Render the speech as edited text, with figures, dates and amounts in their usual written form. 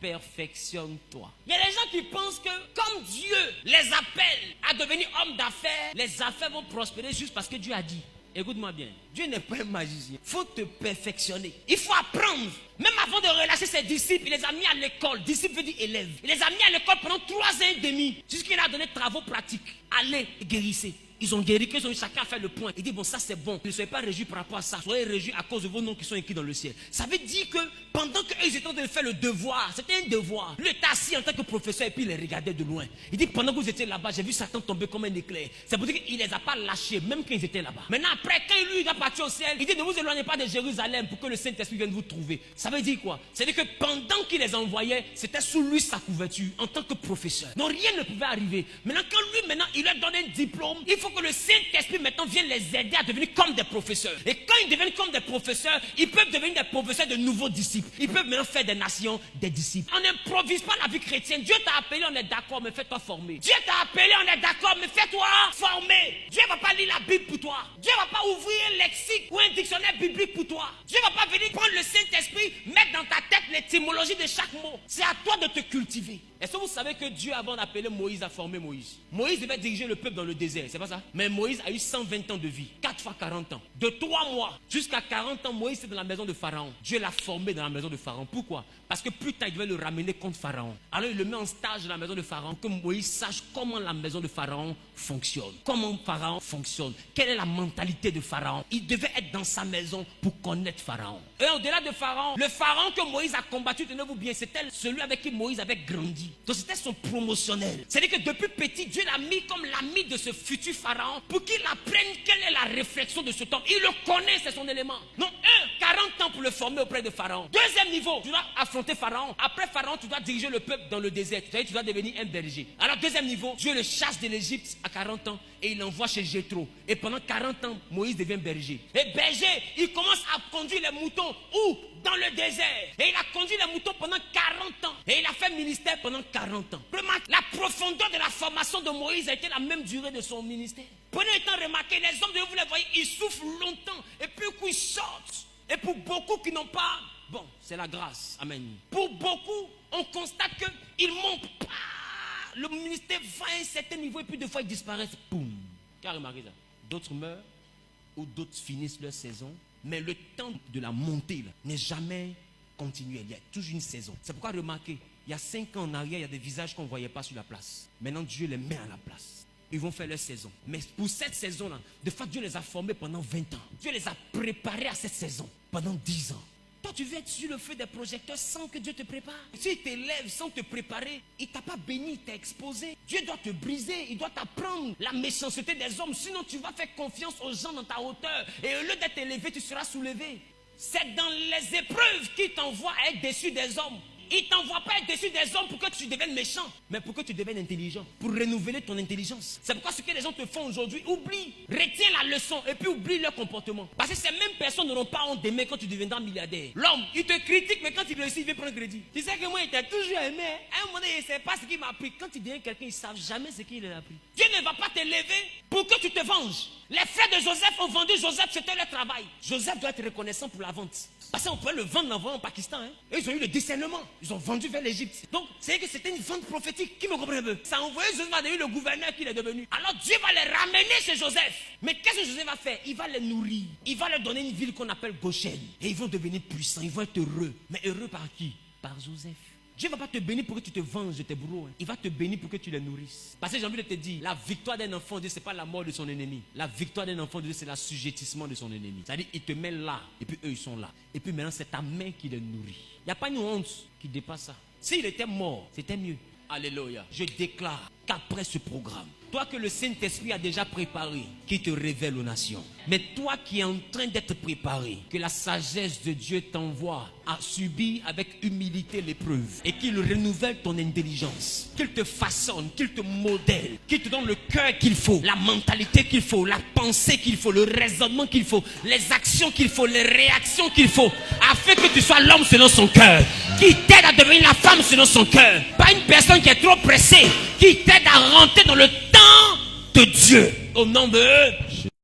perfectionne-toi. Il y a des gens qui pensent que comme Dieu les appelle à devenir hommes d'affaires, les affaires vont prospérer juste parce que Dieu a dit. Écoute-moi bien, Dieu n'est pas un magicien. Il faut te perfectionner. Il faut apprendre. Même avant de relâcher ses disciples, il les a mis à l'école. Disciple veut dire élève. Il les a mis à l'école pendant 3 ans et demi. Jusqu'il a donné travaux pratiques. Allez, guérissez. Ils ont guéri, qu'ils ont eu chacun fait le point. Il dit, bon, ça c'est bon. Ne soyez pas réjouis par rapport à ça. Soyez réjouis à cause de vos noms qui sont écrits dans le ciel. Ça veut dire que pendant qu'ils étaient en train de faire le devoir, c'était un devoir. Lui était assis en tant que professeur et puis il les regardait de loin. Il dit, pendant que vous étiez là-bas, j'ai vu Satan tomber comme un éclair. C'est pour dire qu'il ne les a pas lâchés, même quand ils étaient là-bas. Maintenant, après, quand lui il va partir au ciel, il dit, ne vous éloignez pas de Jérusalem pour que le Saint-Esprit vienne vous trouver. Ça veut dire quoi? C'est-à-dire que pendant qu'il les envoyait, c'était sous lui sa couverture, en tant que professeur. Donc rien ne pouvait arriver. Maintenant, quand lui, il leur donne un diplôme, il faut que le Saint-Esprit maintenant viennent les aider à devenir comme des professeurs. Et quand ils deviennent comme des professeurs, ils peuvent devenir des professeurs de nouveaux disciples. Ils peuvent maintenant faire des nations des disciples. On n'improvise pas la vie chrétienne. Dieu t'a appelé, on est d'accord, mais fais-toi former. Dieu t'a appelé, on est d'accord, mais fais-toi former. Dieu ne va pas lire la Bible pour toi. Dieu ne va pas ouvrir un lexique ou un dictionnaire biblique pour toi. Dieu ne va pas venir prendre le Saint-Esprit, mettre dans ta tête l'étymologie de chaque mot. C'est à toi de te cultiver. Est-ce que vous savez que Dieu, avant d'appeler Moïse, a formé Moïse? Moïse devait diriger le peuple dans le désert, c'est pas ça? Mais Moïse a eu 120 ans de vie, 4 fois 40 ans. De 3 mois jusqu'à 40 ans, Moïse était dans la maison de Pharaon. Dieu l'a formé dans la maison de Pharaon. Pourquoi? Parce que plus tard, il devait le ramener contre Pharaon. Alors il le met en stage dans la maison de Pharaon, que Moïse sache comment la maison de Pharaon fonctionne. Comment Pharaon fonctionne. Quelle est la mentalité de Pharaon. Il devait être dans sa maison pour connaître Pharaon. Et au-delà de Pharaon, le Pharaon que Moïse a combattu, tenez-vous bien, c'était celui avec qui Moïse avait grandi. Donc c'était son promotionnel. C'est-à-dire que depuis petit, Dieu l'a mis comme l'ami de ce futur Pharaon pour qu'il apprenne quelle est la réflexion de cet homme. Il le connaît, c'est son élément. Donc 40 ans pour le former auprès de Pharaon. Deuxième niveau, tu dois affronter Pharaon. Après Pharaon, tu dois diriger le peuple dans le désert. C'est-à-dire tu dois devenir un berger. Alors deuxième niveau, Dieu le chasse de l'Égypte à 40 ans et il l'envoie chez Jéthro. Et pendant 40 ans, Moïse devient berger. Et berger, il commence à conduire les moutons où? Dans le désert. Et il a conduit les moutons pendant 40 ans. Et il a fait ministère pendant 40 ans. La profondeur de la formation de Moïse a été la même durée de son ministère. Prenez le temps de remarquer, les hommes de vous les voyez, ils souffrent longtemps. Et puis ils sortent. Et pour beaucoup qui n'ont pas, bon, c'est la grâce. Amen. Pour beaucoup, on constate qu'ils montent pas. Le ministère va à un certain niveau et puis des fois ils disparaissent. Boum. Tu as remarqué ça? D'autres meurent ou d'autres finissent leur saison. Mais le temps de la montée n'est jamais continuel. Il y a toujours une saison. C'est pourquoi remarquez, il y a 5 ans en arrière, il y a des visages qu'on ne voyait pas sur la place. Maintenant, Dieu les met à la place. Ils vont faire leur saison. Mais pour cette saison-là, de fait, Dieu les a formés pendant 20 ans. Dieu les a préparés à cette saison pendant 10 ans. Toi, tu veux être sur le feu des projecteurs sans que Dieu te prépare. Si il t'élève sans te préparer, il ne t'a pas béni, il t'a exposé. Dieu doit te briser, il doit t'apprendre la méchanceté des hommes. Sinon, tu vas faire confiance aux gens dans ta hauteur. Et au lieu d'être élevé, tu seras soulevé. C'est dans les épreuves qu'il t'envoie à être déçu des hommes. Il ne t'envoie pas être déçu des hommes pour que tu deviennes méchant, mais pour que tu deviennes intelligent, pour renouveler ton intelligence. C'est pourquoi ce que les gens te font aujourd'hui, oublie, retiens la leçon et puis oublie leur comportement. Parce que ces mêmes personnes n'auront pas honte d'aimer quand tu deviendras milliardaire. L'homme, il te critique, mais quand il réussit, il veut prendre crédit. Tu sais que moi, il t'a toujours aimé. À un moment donné, il ne sait pas ce qu'il m'a appris. Quand il devient quelqu'un, il ne savent jamais ce qu'il a appris. Dieu ne va pas te lever pour que tu te venges. Les frères de Joseph ont vendu Joseph, c'était leur travail. Joseph doit être reconnaissant pour la vente. Parce qu'on pouvait le vendre l'envoyer en Pakistan. Et ils ont eu le discernement. Ils ont vendu vers l'Égypte. Donc, c'est que c'était une vente prophétique. Qui me comprend un peu? Ça a envoyé Joseph à devenir le gouverneur qu'il est devenu. Alors Dieu va les ramener chez Joseph. Mais qu'est-ce que Joseph va faire? Il va les nourrir. Il va leur donner une ville qu'on appelle Goshen. Et ils vont devenir puissants. Ils vont être heureux. Mais heureux par qui? Par Joseph. Dieu ne va pas te bénir pour que tu te venges de tes bourreaux. Il va te bénir pour que tu les nourrisses. Parce que j'ai envie de te dire, la victoire d'un enfant de Dieu, ce n'est pas la mort de son ennemi. La victoire d'un enfant de Dieu, c'est l'assujettissement de son ennemi. C'est-à-dire, il te met là, et puis eux, ils sont là. Et puis maintenant, c'est ta main qui les nourrit. Il n'y a pas une honte qui dépasse ça. S'il était mort, c'était mieux. Alléluia. Je déclare qu'après ce programme, toi que le Saint-Esprit a déjà préparé, qui te révèle aux nations. Mais toi qui es en train d'être préparé, que la sagesse de Dieu t'envoie à subir avec humilité l'épreuve et qu'il renouvelle ton intelligence, qu'il te façonne, qu'il te modèle, qu'il te donne le cœur qu'il faut, la mentalité qu'il faut, la pensée qu'il faut, le raisonnement qu'il faut, les actions qu'il faut, les réactions qu'il faut, afin que tu sois l'homme selon son cœur, qui t'aide à devenir la femme selon son cœur, pas une personne qui est trop pressée, qui t'aide à rentrer dans le temps de Dieu, au nom de